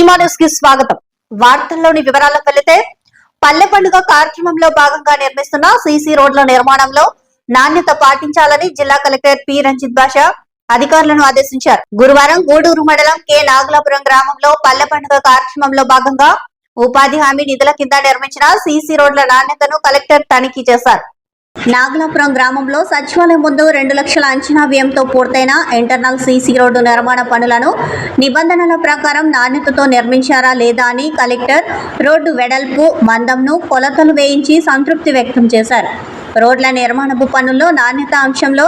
Seema news కి స్వాగతం. వార్తల్లోని వివరాలకు వెళితే పల్లె పండుగ కార్యక్రమంలో భాగంగా నిర్మిస్తున్న సీసీ రోడ్ల నిర్మాణంలో నాణ్యత పాటించాలని జిల్లా కలెక్టర్ పి రంజిత్ బాషా అధికారులను ఆదేశించారు. గురువారం గూడూరు మండలం కె నాగలాపురం గ్రామంలో పల్లె పండుగ కార్యక్రమంలో భాగంగా ఉపాధి హామీ నిధుల కింద నిర్మించిన సీసీ రోడ్ల నాణ్యతను కలెక్టర్ తనిఖీ చేశారు. నాగలాపురం గ్రామంలో సచివాలయం ముందు 2 లక్షల అంచనా వ్యయంతో పూర్తయిన ఇంటర్నల్ సీసీ రోడ్డు నిర్మాణ పనులను నిబంధనల ప్రకారం నాణ్యతతో నిర్మించారా లేదా అని కలెక్టర్ రోడ్డు వెడల్పు మందంను కొలతలు వేయించి సంతృప్తి వ్యక్తం చేశారు. రోడ్ల నిర్మాణపు పనుల్లో నాణ్యత అంశంలో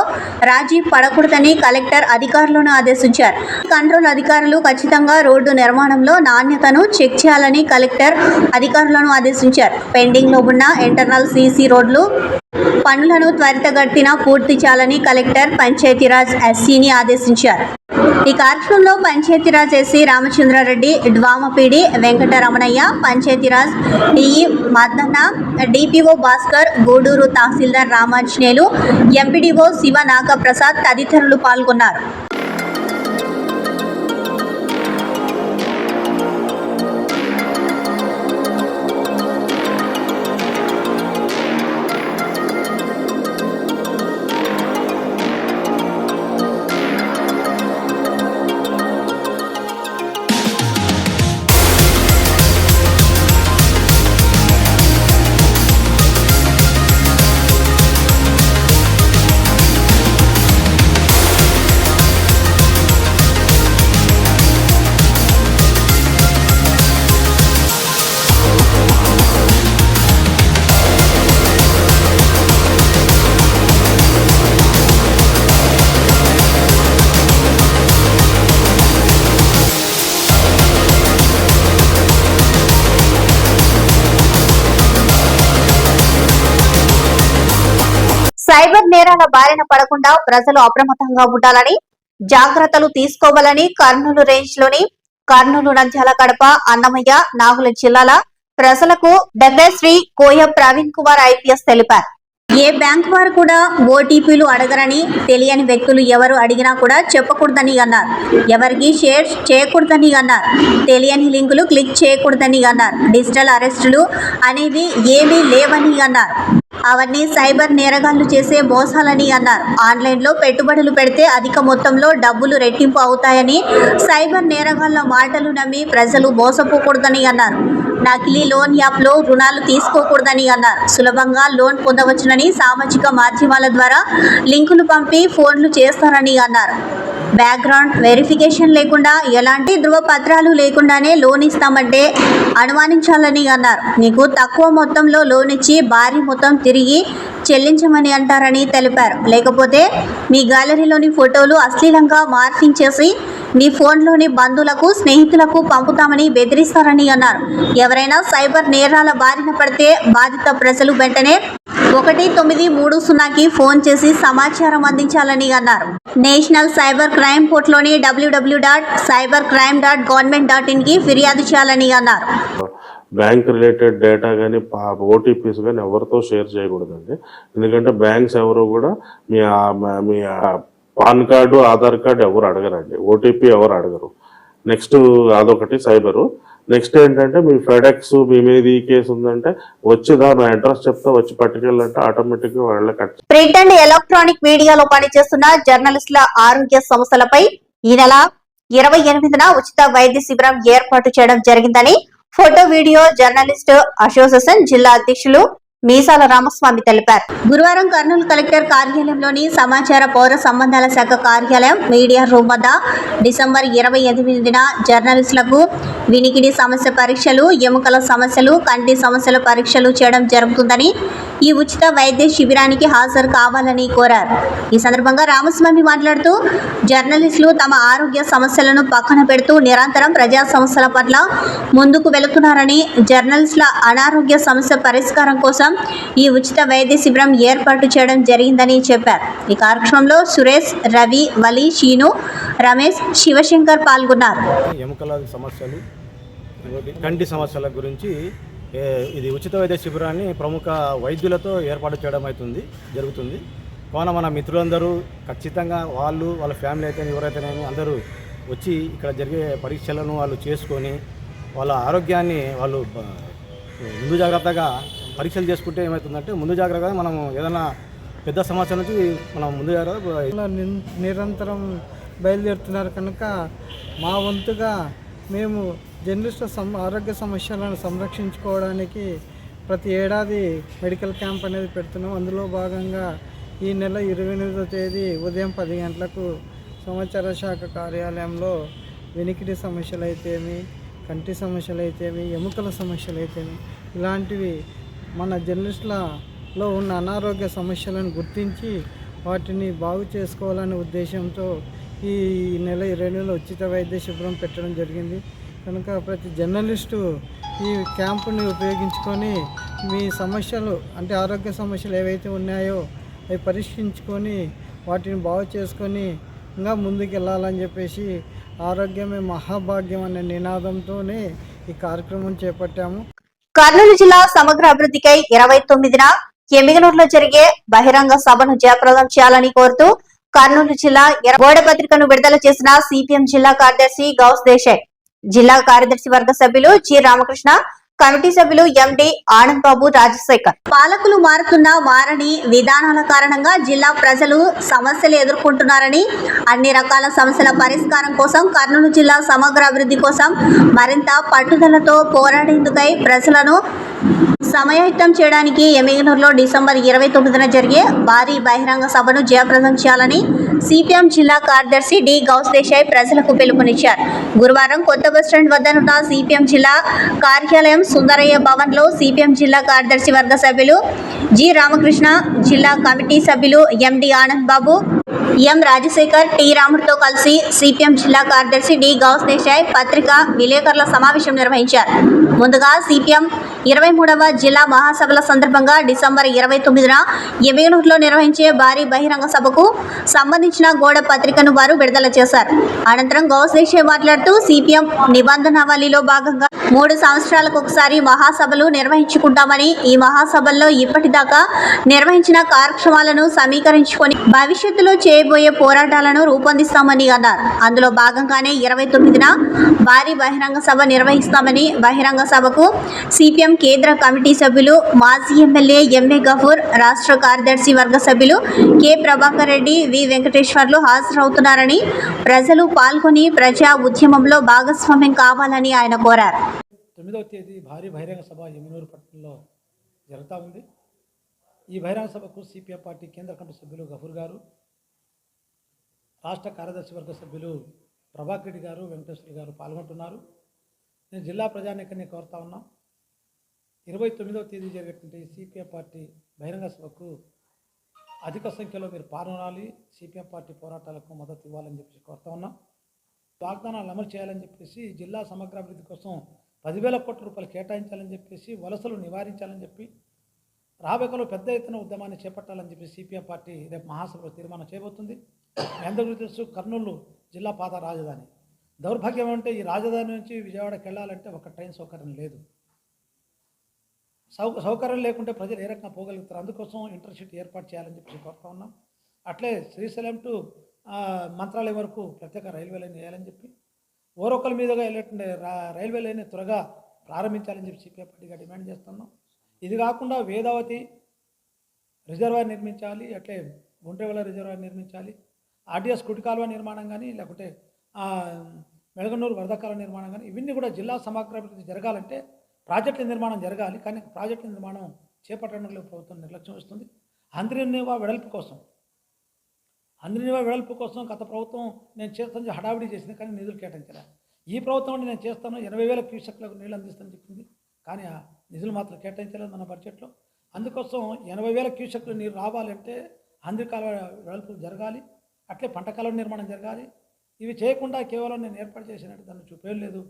రాజీ పడకూడదని కలెక్టర్ అధికారులను ఆదేశించారు. కంట్రోల్ అధికారులు ఖచ్చితంగా రోడ్డు నిర్మాణంలో నాణ్యతను చెక్ చేయాలని కలెక్టర్ అధికారులను ఆదేశించారు. పెండింగ్ లో ఉన్న ఇంటర్నల్ సీసీ రోడ్లు పనులను త్వరితగతిన పూర్తి చేయాలని కలెక్టర్ పంచాయతీరాజ్ ఎస్సీని ఆదేశించారు. ఈ కార్యక్రమంలో Panchayati Raj SC Ramachandra Reddy, డ్వామపీడి Venkataramanaiah, Panchayati Raj DE Madanna, DPO Bhaskar, Gudur తహసీల్దార్ రామాంజనేయులు, ఎంపీడీఓ శివ నాగప్రసాద్ తదితరులు పాల్గొన్నారు. సైబర్ నేరాల బారిన పడకుండా ప్రజలు అప్రమత్తంగా ఉండాలని, జాగ్రత్తలు తీసుకోవాలని కర్నూలు రేంజ్ లోని కర్నూలు, నంద్యాల, కడప, అన్నమయ్య, నాగుల జిల్లాల ప్రజలకు శ్రీ కోయ ప్రవీణ్ కుమార్ ఐపీఎస్ తెలిపారు. ఏ బ్యాంక్ వారు కూడా ఓటీపీలు అడగరని, తెలియని వ్యక్తులు ఎవరు అడిగినా కూడా చెప్పకూడదని అన్నారు. ఎవరికి షేర్ చేయకూడదని అన్నారు. తెలియని లింకులు క్లిక్ చేయకూడదని అన్నారు. డిజిటల్ అరెస్టులు అనేవి ఏమీ లేవని అన్నారు. అవన్నీ సైబర్ నేరగాళ్లు చేసే మోసాలని అన్నారు. ఆన్లైన్లో పెట్టుబడులు పెడితే అధిక మొత్తంలో డబ్బులు రెట్టింపు అవుతాయని, సైబర్ నేరగాళ్ల మాటలు నమ్మి ప్రజలు మోసపోకూడదని అన్నారు. నకిలీ లోన్ యాప్లో రుణాలు తీసుకోకూడదని అన్నారు. సులభంగా లోన్ పొందవచ్చునని సామాజిక మాధ్యమాల ద్వారా లింకులు పంపి ఫోన్లు చేస్తారని అన్నారు. బ్యాక్గ్రౌండ్ వెరిఫికేషన్ లేకుండా, ఎలాంటి ధృవపత్రాలు లేకుండానే లోన్ ఇస్తామంటే అనుమానించాలని అన్నారు. మీకు తక్కువ మొత్తంలో లోన్ ఇచ్చి భారీ మొత్తం తిరిగి చెల్లించమని అంటారని తెలిపారు. లేకపోతే మీ గ్యాలరీలోని ఫోటోలు అశ్లీలంగా మార్ఫింగ్ చేసి మీ ఫోన్లోని బంధువులకు, స్నేహితులకు పంపుతామని బెదిరిస్తారని అన్నారు. ఎవరైనా సైబర్ నేరాల బారిన పడితే బాధిత ప్రజలు వెంటనే 1930కి ఫోన్ చేసి సమాచారం అందించాలని అన్నారు. నేషనల్ సైబర్ క్రైమ్ పోర్టల్లోని www.cybercrime.government.in కి ఫిర్యాదు చేయాలని అన్నారు. బ్యాంక్ రిలేటెడ్ డేటా కానీ ఓటీపీస్ కానీ ఎవరితో షేర్ చేయకూడదండి. ఎందుకంటే బ్యాంక్స్ ఎవరు కూడా మీ పాన్ కార్డు, ఆధార్ కార్డు ఎవరు అడగరండి. ఓటీపీ ఎవరు అడగరు. నెక్స్ట్ అదొకటి సైబరు. నెక్స్ట్ ఏంటంటే మీ ఫెడెక్స్ మీ మీద ఈ కేసు ఉందంటే వచ్చి దాని అడ్రస్ చెప్తా వచ్చి పట్టుకెళ్ళంటే ఆటోమేటిక్ గా వాళ్ళ ప్రింట్ అండ్ ఎలక్ట్రానిక్ మీడియాలో పనిచేస్తున్న జర్నలిస్టుల ఆరోగ్య సమస్యలపై ఈ నెల 28న ఉచిత వైద్య శిబిరం ఏర్పాటు చేయడం జరిగిందని ఫోటో వీడియో జర్నలిస్ట్ అసోసియేషన్ జిల్లా అధ్యక్షులు మీసాల రామస్వామి తెలిపారు. గురువారం కర్నూలు కలెక్టర్ కార్యాలయంలోని సమాచార పౌర సంబంధాల శాఖ కార్యాలయం మీడియా రూమ్ వద్ద డిసెంబర్ 28న జర్నలిస్టులకు వినికిడి సమస్య పరీక్షలు, ఎముకల సమస్యలు, కంటి సమస్యల పరీక్షలు చేయడం జరుగుతుందని, ఈ ఉచిత వైద్య శిబిరానికి హాజరు కావాలని కోరారు. ఈ సందర్భంగా రామస్వామి మాట్లాడుతూ జర్నలిస్టులు తమ ఆరోగ్య సమస్యలను పక్కన పెడుతూ నిరంతరం ప్రజా సమస్యల పట్ల ముందుకు వెళుతున్నారని, జర్నలిస్టుల అనారోగ్య సమస్య పరిష్కారం కోసం ఈ ఉచిత వైద్య శిబిరం ఏర్పాటు చేయడం జరిగిందని చెప్పారు. ఈ కార్యక్రమంలో సురేష్, రవి, వలి, శీను, రమేష్, శివశంకర్ పాల్గొన్నారు. ఎముకల సమస్యలు, కంటి సమస్యల గురించి ఇది ఉచిత వైద్య శిబిరాన్ని ప్రముఖ వైద్యులతో ఏర్పాటు చేయడం జరుగుతుంది. కావున మన మిత్రులందరూ ఖచ్చితంగా వాళ్ళ ఫ్యామిలీ అయితే ఎవరైతేనేమి అందరూ వచ్చి ఇక్కడ జరిగే పరీక్షలను వాళ్ళు చేసుకొని వాళ్ళ ఆరోగ్యాన్ని వాళ్ళు ముందు జాగ్రత్తగా పరీక్షలు చేసుకుంటే ఏమవుతుందంటే ముందు జాగ్రత్తగా మనం ఏదైనా పెద్ద సమస్య నుంచి మనం ముందు జాగ్రత్త నిరంతరం బయలుదేరుతున్నారు కనుక మా వంతుగా మేము జర్నలిస్టుల ఆరోగ్య సమస్యలను సంరక్షించుకోవడానికి ప్రతి ఏడాది మెడికల్ క్యాంప్ అనేది పెడుతున్నాం. అందులో భాగంగా ఈ నెల 28వ తేదీ ఉదయం 10 గంటలకు సమాచార శాఖ కార్యాలయంలో వెనికిడి సమస్యలు అయితేమి, కంటి సమస్యలు అయితేమి, ఎముకల సమస్యలు అయితేమి ఇలాంటివి మన జర్నలిస్టులలో ఉన్న అనారోగ్య సమస్యలను గుర్తించి వాటిని బాగు చేసుకోవాలనే ఉద్దేశంతో ఈ నెల 22లో ఉచిత వైద్య శిబిరం పెట్టడం జరిగింది. కనుక ప్రతి జర్నలిస్టు ఈ క్యాంపుని ఉపయోగించుకొని మీ సమస్యలు అంటే ఆరోగ్య సమస్యలు ఏవైతే ఉన్నాయో అవి పరీక్షించుకొని వాటిని బాగు చేసుకొని ఇంకా ముందుకు వెళ్ళాలని చెప్పేసి ఆరోగ్యమే మహాభాగ్యం అనే నినాదంతోనే ఈ కార్యక్రమం చేపట్టాము. కర్నూలు జిల్లా సమగ్ర అభివృద్ధికై 29న ఎమ్మిగనూరులో జరిగే బహిరంగ సభను జయప్రదం చేయాలని కోరుతూ కర్నూలు జిల్లా గోడ పత్రికను విడుదల చేసిన సిపిఎం జిల్లా కార్యదర్శి గౌస్ దేశాయ్, జిల్లా కార్యదర్శి వర్గ సభ్యులు జి రామకృష్ణ, కమిటీ సభ్యులు ఎండి ఆనంద్ బాబు, రాజశేఖర్. పాలకులు మారని విధానాల కారణంగా జిల్లా ప్రజలు సమస్యలు ఎదుర్కొంటున్నారని, అన్ని రకాల సమస్యల పరిష్కారం కోసం కర్నూలు జిల్లా సమగ్ర అభివృద్ధి కోసం మరింత పట్టుదలతో పోరాడేందుకై ప్రజలను సమాయత్తం చేయడానికి ఎమ్మిగనూరులో డిసెంబర్ 29న జరిగే భారీ బహిరంగ సభను జయప్రదం చేయాలని సిపిఎం జిల్లా కార్యదర్శి డి గౌస్ దేశాయ్ ప్రజలకు పిలుపునిచ్చారు. గురువారం కొత్త బస్టాండ్ వద్దనున్న సిపిఎం జిల్లా కార్యాలయం సుందరయ్య భవన్ లో సిపిఎం జిల్లా కార్యదర్శి వర్గ సభ్యులు జి రామకృష్ణ, జిల్లా కమిటీ సభ్యులు ఎండి ఆనంద్ బాబు, ఎం రాజశేఖర్, టి రాముడితో కలిసి సిపిఎం జిల్లా కార్యదర్శి డి గౌస్ దేశాయ్ పత్రికా విలేకరుల సమావేశం నిర్వహించారు. ముందుగా సిపిఎం 23వ జిల్లా మహాసభల సందర్భంగా డిసెంబర్ 29న ఎమ్మిగనూరులో నిర్వహించే భారీ బహిరంగ సభకు సంబంధించిన గోడ పత్రికను వారు విడుదల చేశారు. అనంతరం గౌస్ దేశాయ్ మాట్లాడుతూ సిపిఎం నిబంధనావళిలో భాగంగా 3 సంవత్సరాలకు ఒకసారి మహాసభలు నిర్వహించుకుంటామని, ఈ మహాసభల్లో ఇప్పటిదాకా నిర్వహించిన కార్యక్రమాలను సమీకరించుకొని భవిష్యత్తులో చేయబోయే పోరాటాలను రూపొందిస్తామని అన్నారు. అందులో భాగంగానే 29న భారీ బహిరంగ సభ నిర్వహిస్తామని, బహిరంగ సభకు సిపిఎం కేంద్ర కమిటీ సభ్యులు మాజీ ఎమ్మెల్యే ఎంఏ గఫూర్, రాష్ట్ర కార్యదర్శి వర్గ సభ్యులు కె ప్రభాకర్ రెడ్డి, వి వెంకటేశ్వర్లు హాజరవుతున్నారని, ప్రజలు పాల్గొని ప్రజా ఉద్యమంలో భాగస్వామ్యం కావాలని ఆయన కోరారు. 9వ తేదీ భారీ బహిరంగ సభ ఎమ్మిగనూరు పట్టణంలో జరుగుతూ ఉంది. ఈ బహిరంగ సభకు సిపిఎం పార్టీ కేంద్ర కమిటీ సభ్యులు గఫూర్ గారు, రాష్ట్ర కార్యదర్శి వర్గ సభ్యులు ప్రభాకర్ రెడ్డి గారు, వెంకటేశ్వర గారు పాల్గొంటున్నారు. నేను జిల్లా ప్రజానీకాన్ని కోరుతా ఉన్నాం, 29వ తేదీ జరిగేటువంటి సిపిఎం పార్టీ బహిరంగ సభకు అధిక సంఖ్యలో మీరు పాల్గొనాలి, సిపిఎం పార్టీ పోరాటాలకు మద్దతు ఇవ్వాలని చెప్పేసి కోరుతా ఉన్నాం. వాగ్దానాలు అమలు చేయాలని చెప్పేసి, జిల్లా సమగ్ర అభివృద్ధి కోసం 10,000 కోట్ల రూపాయలు కేటాయించాలని చెప్పేసి, వలసలు నివారించాలని చెప్పి, రాబోయేలో పెద్ద ఎత్తున ఉద్యమాన్ని చేపట్టాలని చెప్పి సిపిఎం పార్టీ రేపు మహాసభలో తీర్మానం చేయబోతుంది. అందరికీ తెలుసు, కర్నూలు జిల్లా పాత రాజధాని. దౌర్భాగ్యం అంటే ఈ రాజధాని నుంచి విజయవాడకి వెళ్ళాలంటే ఒక ట్రైన్ సౌకర్యం లేదు. సౌకర్యం లేకుంటే ప్రజలు ఏ రకంగా పోగలుగుతారు? అందుకోసం ఇంటర్సిటీ ఏర్పాటు చేయాలని చెప్పి కోరుతా ఉన్నాం. అట్లే శ్రీశైలం టు మంత్రాలయం వరకు ప్రత్యేక రైల్వే లైన్ వేయాలని చెప్పి, ఓరొకల మీదుగా వెళ్ళేటువంటి రైల్వే లైన్ త్వరగా ప్రారంభించాలని చెప్పి సిపిఎం పార్టీగా డిమాండ్ చేస్తున్నాం. ఇది కాకుండా వేదావతి రిజర్వాయర్ నిర్మించాలి, అట్లే గుండ్రేవల రిజర్వాయర్ నిర్మించాలి, ఆర్టీఎస్ కుడి కాలువ నిర్మాణం కానీ, లేకుంటే మెళగనూరు వరదకాల నిర్మాణం కానీ, ఇవన్నీ కూడా జిల్లా సమగ్రాభివృద్ధి జరగాలంటే ప్రాజెక్టుల నిర్మాణం జరగాలి. కానీ ప్రాజెక్టుల నిర్మాణం చేపట్టడంలో ప్రభుత్వం నిర్లక్ష్యం వస్తుంది. అంద్రినివా వెడల్పు కోసం గత ప్రభుత్వం నేను చేస్తాను హడావిడి చేసింది, కానీ నిధులు కేటాయించలే. ఈ ప్రభుత్వం నేను చేస్తాను 80,000 క్యూసెక్లకు నీళ్ళు అందిస్తానని చెప్పింది, కానీ ఆ నిధులు మాత్రం కేటాయించలేదు మన బడ్జెట్లో. అందుకోసం 80,000 క్యూసెక్లు నీరు రావాలంటే అంద్రికాల వెడల్పు జరగాలి, అట్లే పంట కాలువ నిర్మాణం జరగాలి. ఇవి చేయకుండా కేవలం నేను ఏర్పాటు చేసినట్టు దాన్ని చూపేయలేదు.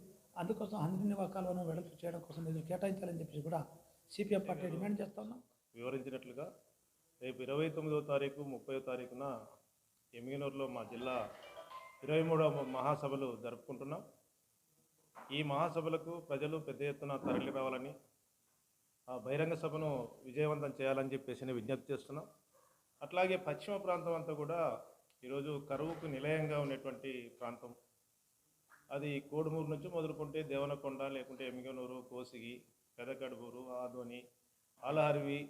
అందుకోసం అంద్రినివా కాలువను వెడల్పు చేయడం కోసం నిధులు కేటాయించాలని చెప్పేసి కూడా సిపిఎం పార్టీ డిమాండ్ చేస్తా ఉన్నాం. వివరించినట్లుగా రేపు 29వ తారీఖు 30వ తారీఖున ఎమ్మిగనూరులో మా జిల్లా 23వ మహాసభలు జరుపుకుంటున్నాం. ఈ మహాసభలకు ప్రజలు పెద్ద ఎత్తున తరలి రావాలని, ఆ బహిరంగ సభను విజయవంతం చేయాలని చెప్పేసి విజ్ఞప్తి చేస్తున్నాం. అట్లాగే పశ్చిమ ప్రాంతం అంతా కూడా ఈరోజు కరువుకు నిలయంగా ఉన్నటువంటి ప్రాంతం. అది కోడుమూరు నుంచి మొదలుకుంటే దేవనకొండ, లేకుంటే ఎమ్మిగనూరు, కోసిగి, పెదకడుగూరు, ఆదోని, ఆలహరివి,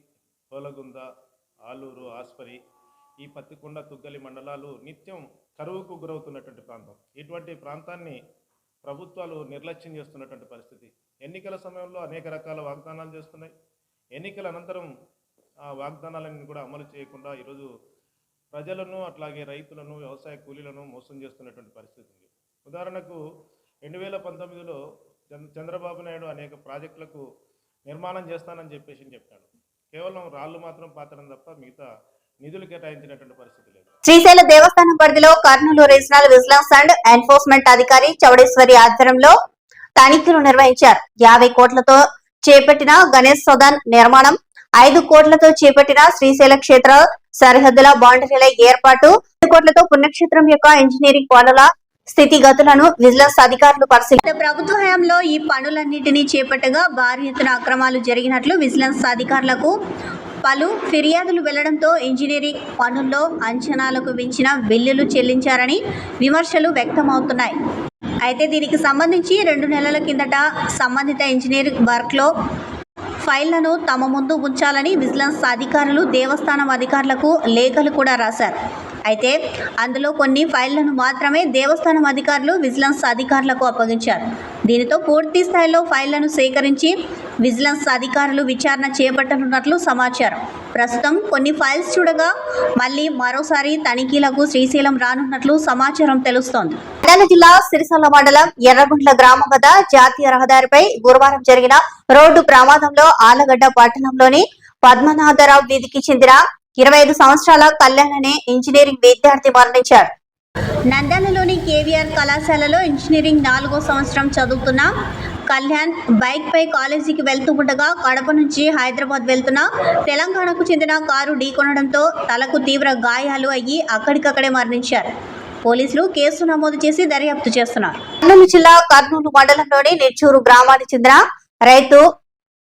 కోలగుంద, ఆలూరు, ఆస్పరి, ఈ పత్తికొండ, తుగ్గలి మండలాలు నిత్యం కరువుకు గురవుతున్నటువంటి ప్రాంతం. ఇటువంటి ప్రాంతాన్ని ప్రభుత్వాలు నిర్లక్ష్యం చేస్తున్నటువంటి పరిస్థితి. ఎన్నికల సమయంలో అనేక రకాల వాగ్దానాలు చేస్తున్నాయి. ఎన్నికల అనంతరం ఆ వాగ్దానాలను కూడా అమలు చేయకుండా ఈరోజు ప్రజలను, అట్లాగే రైతులను, వ్యవసాయ కూలీలను మోసం చేస్తున్నటువంటి పరిస్థితి ఉంది. ఉదాహరణకు 2019లో చంద్రబాబు నాయుడు అనేక ప్రాజెక్టులకు నిర్మాణం చేస్తానని చెప్పాడు. కేవలం రాళ్లు మాత్రం పాతడం తప్ప మిగతా నిధులు కేటాయించినటువంటి పరిస్థితి లేదు. శ్రీశైల దేవస్థానం పరిధిలో Kurnool regional vigilance and enforcement అధికారి చౌడేశ్వరి ఆధ్వర్యంలో తనిఖీలు నిర్వహించారు. 50 కోట్లతో చేపట్టిన గణేష్ సదన్ నిర్మాణం, 5 కోట్లతో చేపట్టిన శ్రీశైల క్షేత్ర సరిహద్దుల బౌండరీల ఏర్పాటు, 5 కోట్లతో పుణ్యక్షేత్రం యొక్క ఇంజనీరింగ్ పనుల స్థితిగతులను విజిలెన్స్ అధికారులు పరిశీలించారు. ప్రభుత్వ హయాంలో ఈ పనులన్నింటినీ చేపట్టగా భారీ ఎత్తున అక్రమాలు జరిగినట్లు విజిలెన్స్ అధికారులకు పలు ఫిర్యాదులు వెళ్లడంతో ఇంజనీరింగ్ పనుల్లో అంచనాలకు మించిన బిల్లులు చెల్లించారని విమర్శలు వ్యక్తమవుతున్నాయి. అయితే దీనికి సంబంధించి 2 నెలల కిందట సంబంధిత ఇంజనీరింగ్ వర్క్లో ఫైళ్లను తమ ముందు ఉంచాలని విజిలెన్స్ అధికారులు దేవస్థానం అధికారులకు లేఖలు కూడా రాశారు. అయితే అందులో కొన్ని ఫైళ్లను మాత్రమే దేవస్థానం అధికారులు విజిలెన్స్ అధికారులకు అప్పగించారు. దీనితో పూర్తి స్థాయిలో ఫైళ్లను సేకరించి విజిలెన్స్ అధికారులు విచారణ చేపట్టనున్నట్లు సమాచారం. ప్రస్తుతం కొన్ని ఫైల్స్ చూడగా మళ్లీ మరోసారి తనిఖీలకు శ్రీశైలం రానున్నట్లు సమాచారం తెలుస్తోంది. నంద్యాల జిల్లా సిరిసిల్ల మండలం ఎర్రగుంట్ల గ్రామం వద్ద జాతీయ రహదారిపై గురువారం జరిగిన రోడ్డు ప్రమాదంలో ఆలగడ్డ పట్టణంలోని పద్మనాభరావు వీధికి చెందిన 25 సంవత్సరాల కళ్యాణ్ అనే ఇంజనీరింగ్ విద్యార్థి మరణించాడు. నంద్యాలలోని కేవీఆర్ కళాశాలలో ఇంజనీరింగ్ 4వ సంవత్సరం చదువుతున్న కళ్యాణ్ బైక్ పై కాలేజీకి వెళ్తూ ఉండగా కడప నుంచి హైదరాబాద్ వెళ్తున్న తెలంగాణకు చెందిన కారు ఢీకొనడంతో తలకు తీవ్ర గాయాలు అయ్యి అక్కడికక్కడే మరణించారు. పోలీసులు కేసు నమోదు చేసి దర్యాప్తు చేస్తున్నారు. కర్నూలు జిల్లా కర్నూలు మండలంలోని నెచ్చూరు గ్రామానికి చెందిన రైతు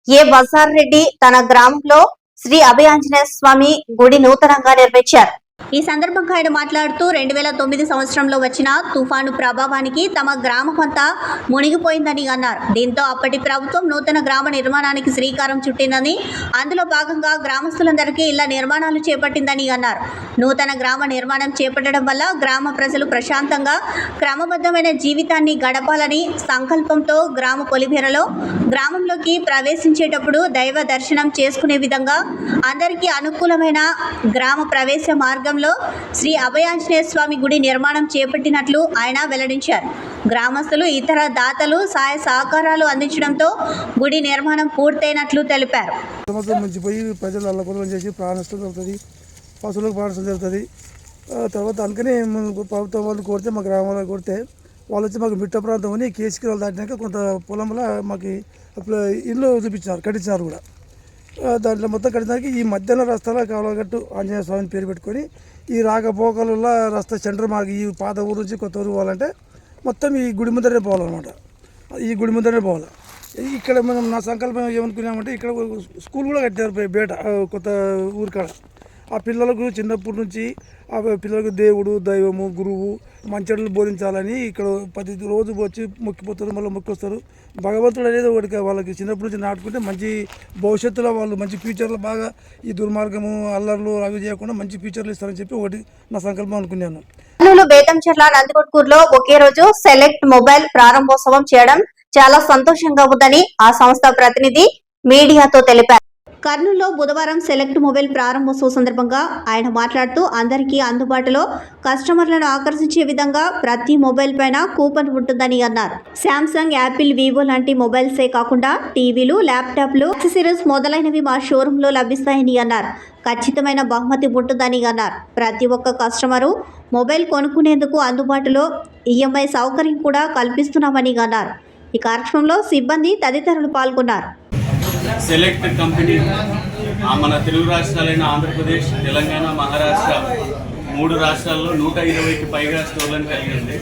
ఏ బజార్ రెడ్డి తన గ్రామంలో శ్రీ అభయాంజనేయ స్వామి గుడి నూతనంగా నిర్మించారు. ఈ సందర్భంగా ఆయన మాట్లాడుతూ 2009 సంవత్సరంలో వచ్చిన తుఫాను ప్రభావానికి తమ గ్రామం అంతా మునిగిపోయిందని అన్నారు. దీంతో అప్పటి ప్రభుత్వం నూతన గ్రామ నిర్మాణానికి శ్రీకారం చుట్టిందని, అందులో భాగంగా గ్రామస్తులందరికీ ఇళ్ల నిర్మాణాలు చేపట్టిందని అన్నారు. నూతన గ్రామ నిర్మాణం చేపట్టడం వల్ల గ్రామ ప్రజలు ప్రశాంతంగా క్రమబద్ధమైన జీవితాన్ని గడపాలని సంకల్పంతో గ్రామ పొలిమేరలో గ్రామంలోకి ప్రవేశించేటప్పుడు దైవ దర్శనం చేసుకునే విధంగా అందరికీ అనుకూలమైన గ్రామ ప్రవేశ మార్గంలో శ్రీ అభయాంజనేయ స్వామి గుడి నిర్మాణం చేపట్టినట్లు ఆయన వెల్లడించారు. గ్రామస్తులు ఇతర దాతలు సహాయ సహకారాలు అందించడంతో గుడి నిర్మాణం పూర్తయినట్లు తెలిపారు. ముంచిపోయి ప్రజలు అల్లకొల్లం చేసి ప్రాణ నష్టం జరుగుతుంది, పశువులకు ప్రాణ నష్టం జరుగుతుంది. తర్వాత అందుకని ప్రభుత్వం వాళ్ళు కొడితే, మా గ్రామంలో కొడితే వాళ్ళు వచ్చి మాకు మిట్ట ప్రాంతం అని కేసుకి వాళ్ళు దాటినాక కొంత పొలంలో మాకు ఇల్లు చూపించారు, కట్టించారు కూడా. దాంట్లో మొత్తం కట్టినాక ఈ మధ్యాహ్నం రస్తాలో కావలగట్టు ఆంజనేయ స్వామిని పేరు పెట్టుకొని ఈ రాకపోకలలో రస్తా సెంటర్ మాకు ఈ పాత ఊరు నుంచి కొత్త ఊరు పోవాలంటే మొత్తం ఈ గుడి ముందరే పోవాలన్నమాట. ఈ గుడి ముందరే పోవాలి. ఇక్కడ మనం నా సంకల్పం ఏమనుకున్నామంటే ఇక్కడ స్కూల్ కూడా కట్టారు బయట కొత్త ఊరు కాడ. ఆ పిల్లలకు చిన్నప్పటి నుంచి ఆ పిల్లలకు దేవుడు, దైవము, గురువు, మంచెడులు బోధించాలని ఇక్కడ ప్రతి రోజు వచ్చి మొక్కిపోతారు, మళ్ళీ మొక్కొస్తారు. భగవంతుడు అనేది ఒకటి వాళ్ళకి చిన్నప్పటి నుంచి నాటుకుంటే మంచి భవిష్యత్తులో వాళ్ళు మంచి ఫ్యూచర్లో బాగా ఈ దుర్మార్గము, అల్లర్లు అవి చేయకుండా మంచి ఫ్యూచర్లు ఇస్తారని చెప్పి ఒకటి నా సంకల్పం అనుకున్నాను. కర్నూలు బేతంచెర్ల నందికొట్కూరులో ఒకే రోజు సెలెక్ట్ మొబైల్ ప్రారంభోత్సవం చేయడం చాలా సంతోషంగా ఉందని ఆ సంస్థ ప్రతినిధి మీడియాతో తెలిపారు. కర్నూలులో బుధవారం సెలెక్ట్ మొబైల్ ప్రారంభోత్సవం సందర్భంగా ఆయన మాట్లాడుతూ అందరికీ అందుబాటులో కస్టమర్లను ఆకర్షించే విధంగా ప్రతి మొబైల్ పైన కూపన్ ఉంటుందని అన్నారు. శాంసంగ్, యాపిల్, వివో లాంటి మొబైల్సే కాకుండా టీవీలు, ల్యాప్టాప్లు, యాక్సెసరీస్ మొదలైనవి మా షోరూంలో లభిస్తాయని అన్నారు. ఖచ్చితమైన బహుమతి ఉంటుందని అన్నారు. ప్రతి ఒక్క కస్టమరు మొబైల్ కొనుక్కునేందుకు అందుబాటులో ఈఎంఐ సౌకర్యం కూడా కల్పిస్తున్నామని అన్నారు. ఈ కార్యక్రమంలో సిబ్బంది తదితరులు పాల్గొన్నారు. సెలెక్ట్ కంపెనీ మన తెలుగు రాష్ట్రాలైన ఆంధ్రప్రదేశ్, తెలంగాణ, మహారాష్ట్ర 3 రాష్ట్రాల్లో 120కి పైగా స్టోర్లను కలిగి ఉంది.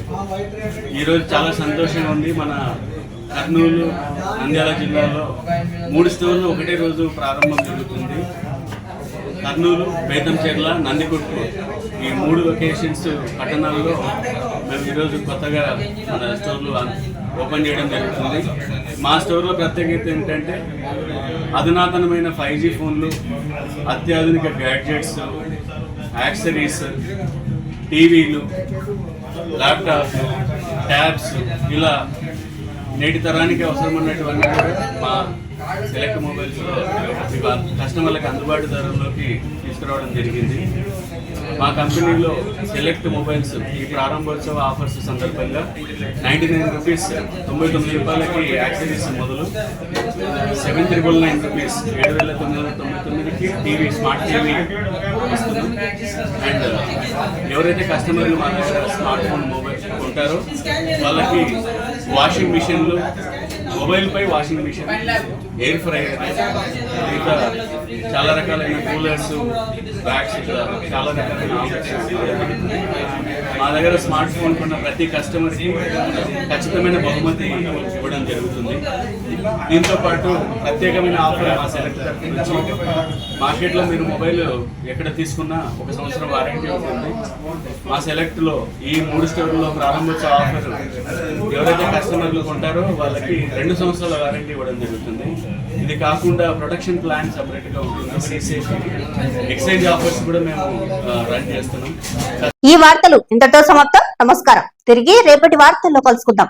ఈరోజు చాలా సంతోషంగా ఉంది. మన కర్నూలు, నంద్యాల జిల్లాలో 3 స్టోర్లు ఒకటే రోజు ప్రారంభం జరుగుతుంది. కర్నూలు, బేతంచెర్ల, నందికొట్కూరు ఈ 3 లొకేషన్స్ పట్టణాల్లో మేము ఈరోజు కొత్తగా మన స్టోర్లు ఓపెన్ చేయడం జరుగుతుంది. మా స్టోర్లో ప్రత్యేకత ఏంటంటే అధునాతనమైన 5G ఫోన్లు, అత్యాధునిక గ్యాడ్జెట్స్, యాక్సెసరీస్, టీవీలు, ల్యాప్టాప్స్, ట్యాబ్స్, ఇలా నేటి తరానికి అవసరమైనటువంటి మా సెలెక్ట్ మొబైల్స్లో కస్టమర్లకు అందుబాటు ధరల్లోకి తీసుకురావడం జరిగింది. మా కంపెనీలో సెలెక్ట్ మొబైల్స్ ఈ ప్రారంభోత్సవ ఆఫర్స్ సందర్భంగా 99 రూపీస్ 99 రూపాయలకి యాక్సెసరీస్ మొదలు 7,999 రూపీస్ 7,999కి టీవీ, స్మార్ట్ టీవీ ఇస్తున్నాం. అండ్ ఎవరైతే కస్టమర్లు మా దగ్గర స్మార్ట్ ఫోన్ మొబైల్ ఉంటారో వాళ్ళకి వాషింగ్ మిషన్లు, మొబైల్పై వాషింగ్ మిషన్, ఎయిర్ ఫ్రైయర్, ఇంకా చాలా రకాలైన కూలర్స్, బ్యాగ్స్, ఇట్లా చాలా రకాలైన ఆఫర్స్ మా దగ్గర స్మార్ట్ ఫోన్ కొన్న ప్రతి కస్టమర్కి ఖచ్చితమైన బహుమతి ఇవ్వడం జరుగుతుంది. దీంతో పాటు ప్రత్యేకమైన ఆఫర్ మా సెలెక్ట్ తరఫు నుంచి మార్కెట్లో మీరు మొబైల్ ఎక్కడ తీసుకున్నా 1 సంవత్సరం వారంటీ ఉంటుంది. మా సెలెక్ట్లో ఈ 3 స్టోర్లలో ప్రారంభోత్సవ ఆఫర్ ఎవరైతే కస్టమర్లు కొంటారో వాళ్ళకి 2 సంవత్సరాల వారంటీ ఇవ్వడం జరుగుతుంది. ఇది కాకుండా ప్రొటెక్షన్ ప్లాన్ సపరేట్గా ఉంటుంది. ఎక్స్చేంజ్ ఆఫర్స్ కూడా మేము రన్ చేస్తున్నాం. ఈ వార్తలు ఇంతటితో సమాప్తం. నమస్కారం. తిరిగి రేపటి వార్తల్లో కలుసుకుందాం.